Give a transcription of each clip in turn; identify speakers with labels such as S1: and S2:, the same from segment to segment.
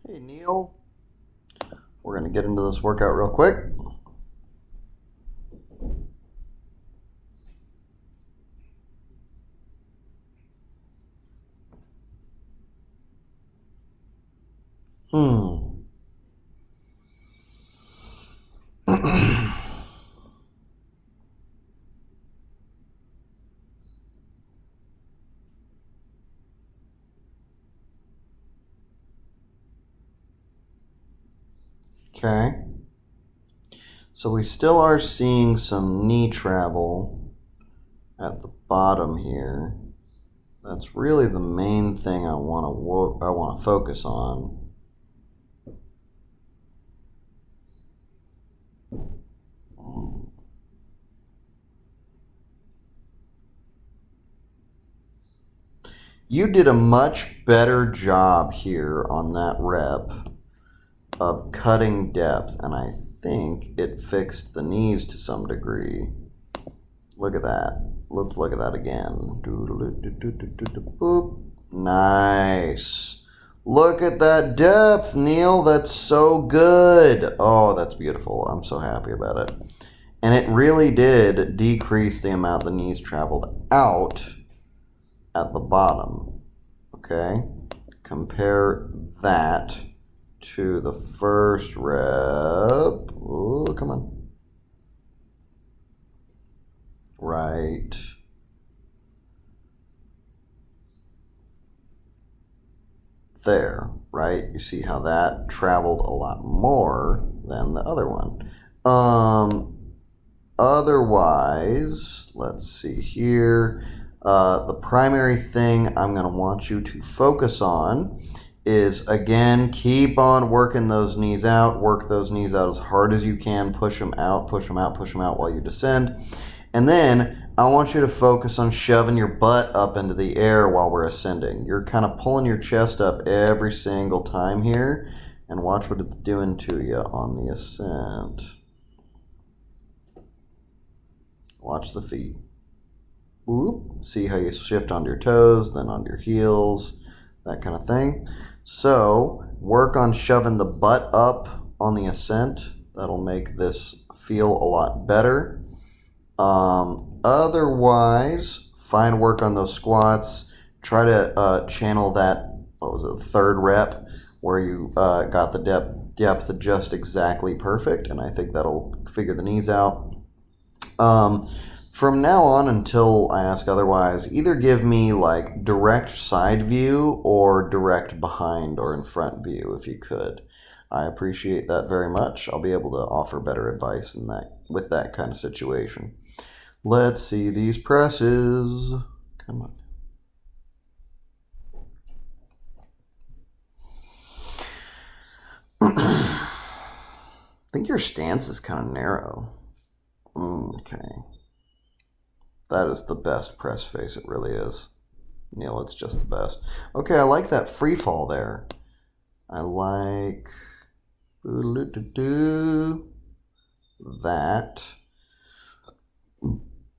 S1: Hey Neal, we're going to get into this workout real quick. Hmm. Okay. So we still are seeing some knee travel at the bottom here. That's really the main thing I want to focus on. You did a much better job here on that rep of cutting depth, and I think it fixed the knees to some degree. Look at that. Let's look at that again. Boop. Nice. Look at that depth, Neal. That's so good. Oh, that's beautiful. I'm so happy about it. And it really did decrease the amount the knees traveled out at the bottom. Okay? Compare that to the first rep. Oh, come on. Right. There, right? You see how that traveled a lot more than the other one. Otherwise, let's see here. The primary thing I'm going to want you to focus on is, again, keep on working those knees out. Work those knees out as hard as you can. Push them out, push them out, push them out while you descend. And then I want you to focus on shoving your butt up into the air while we're ascending. You're kind of pulling your chest up every single time here. And watch what it's doing to you on the ascent. Watch the feet. Whoop. See how you shift onto your toes, then onto your heels, that kind of thing. So work on shoving the butt up on the ascent. That'll make this feel a lot better. Otherwise, fine work on those squats. Try to channel that, what was it, the third rep, where you got the depth just exactly perfect, and I think that'll figure the knees out. From now on until I ask otherwise, either give me like direct side view or direct behind or in front view if you could. I appreciate that very much. I'll be able to offer better advice in that with that kind of situation. Let's see these presses. Come on. I think your stance is kind of narrow. Okay. That is the best press face, it really is. Neal, it's just the best. Okay, I like that free fall there. I like that.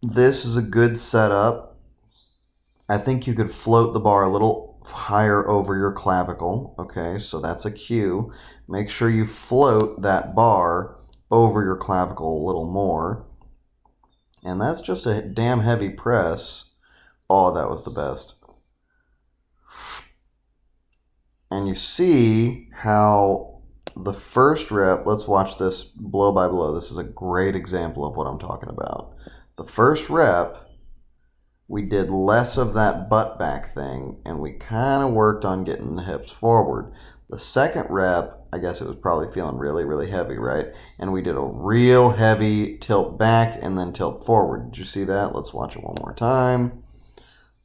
S1: This is a good setup. I think you could float the bar a little higher over your clavicle. Okay, so that's a cue. Make sure you float that bar over your clavicle a little more. And that's just a damn heavy press. Oh, that was the best. And you see how the first rep, let's watch this blow by blow. This is a great example of what I'm talking about. The first rep, we did less of that butt back thing, and we kind of worked on getting the hips forward. The second rep, I guess it was probably feeling really, really heavy, right? And we did a real heavy tilt back and then tilt forward. Did you see that? Let's watch it one more time.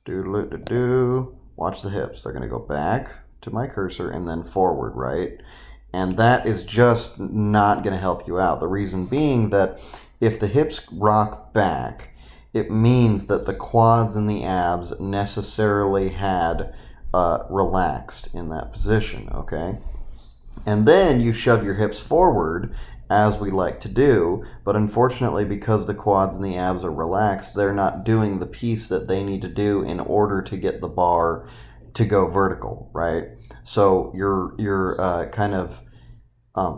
S1: Do-do-do-do. Watch the hips. They're going to go back to my cursor and then forward, right? And that is just not going to help you out. The reason being that if the hips rock back, it means that the quads and the abs necessarily had relaxed in that position, okay? And then you shove your hips forward, as we like to do, but unfortunately, because the quads and the abs are relaxed, they're not doing the piece that they need to do in order to get the bar to go vertical, right? So you're kind of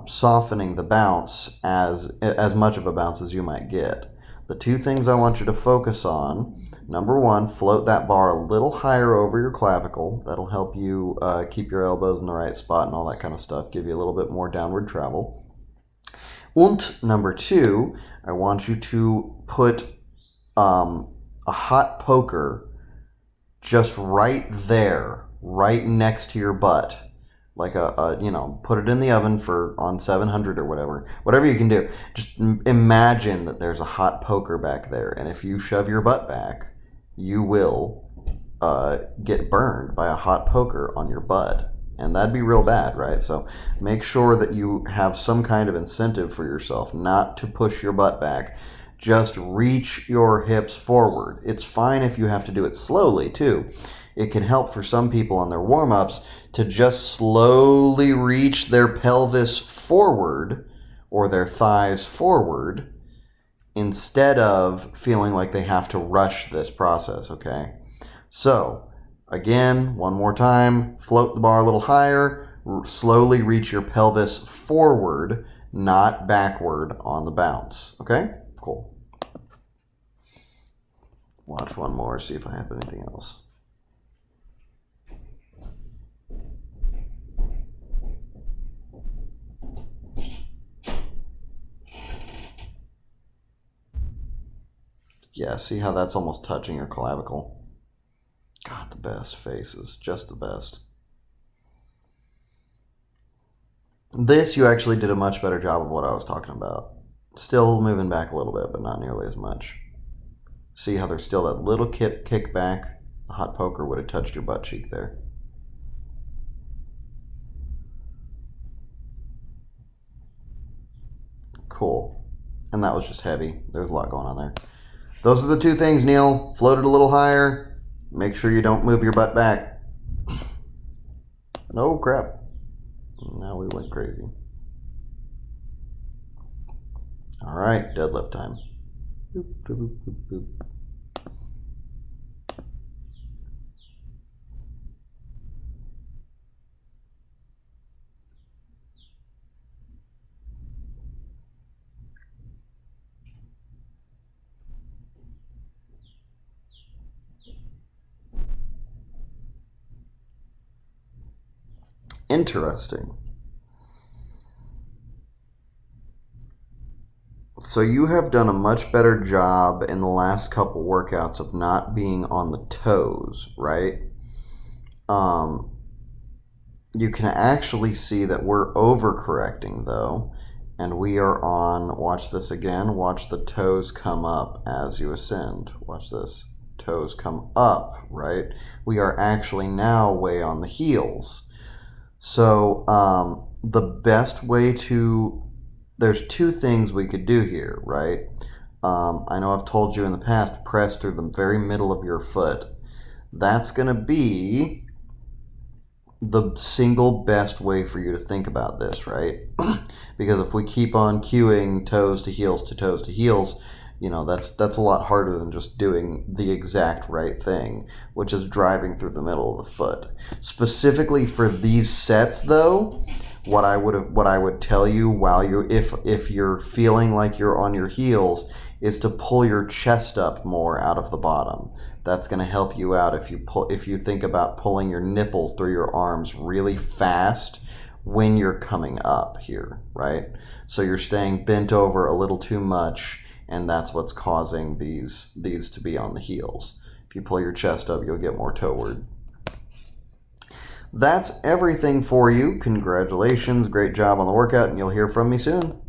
S1: softening the bounce as much of a bounce as you might get. The two things I want you to focus on: number one, float that bar a little higher over your clavicle. That'll help you keep your elbows in the right spot and all that kind of stuff, give you a little bit more downward travel. And number two, I want you to put a hot poker just right there, right next to your butt. Like put it in the oven on 700 or whatever you can do. Just imagine that there's a hot poker back there, and if you shove your butt back, you will get burned by a hot poker on your butt, and that'd be real bad, right? So make sure that you have some kind of incentive for yourself not to push your butt back. Just reach your hips forward. It's fine if you have to do it slowly too. It can help for some people on their warm-ups to just slowly reach their pelvis forward or their thighs forward instead of feeling like they have to rush this process, okay? So, again, one more time, float the bar a little higher, slowly reach your pelvis forward, not backward on the bounce, okay? Cool. Watch one more, see if I have anything else. Yeah, see how that's almost touching your clavicle? God, the best faces. Just the best. This, you actually did a much better job of what I was talking about. Still moving back a little bit, but not nearly as much. See how there's still that little kick back? The hot poker would have touched your butt cheek there. Cool. And that was just heavy. There's a lot going on there. Those are the two things, Neal. Float it a little higher. Make sure you don't move your butt back. Oh, crap. Now we went crazy. All right, deadlift time. Boop, boop, boop, boop. Interesting. So you have done a much better job in the last couple workouts of not being on the toes, right? You can actually see that we're overcorrecting though, and we are on, watch this again, watch the toes come up as you ascend. Watch this. Toes come up, right? We are actually now way on the heels. So the best way to, there's two things we could do here, right? I know I've told you in the past, press through the very middle of your foot. That's going to be the single best way for you to think about this, right? Because if we keep on cueing toes to heels to toes to heels, you know, that's a lot harder than just doing the exact right thing, which is driving through the middle of the foot. Specifically for these sets though, what I would tell you while you, if you're feeling like you're on your heels, is to pull your chest up more out of the bottom. That's going to help you out if you think about pulling your nipples through your arms really fast when you're coming up here, right? So you're staying bent over a little too much, and that's what's causing these to be on the heels. If you pull your chest up, you'll get more toeward. That's everything for you. Congratulations, great job on the workout, and you'll hear from me soon.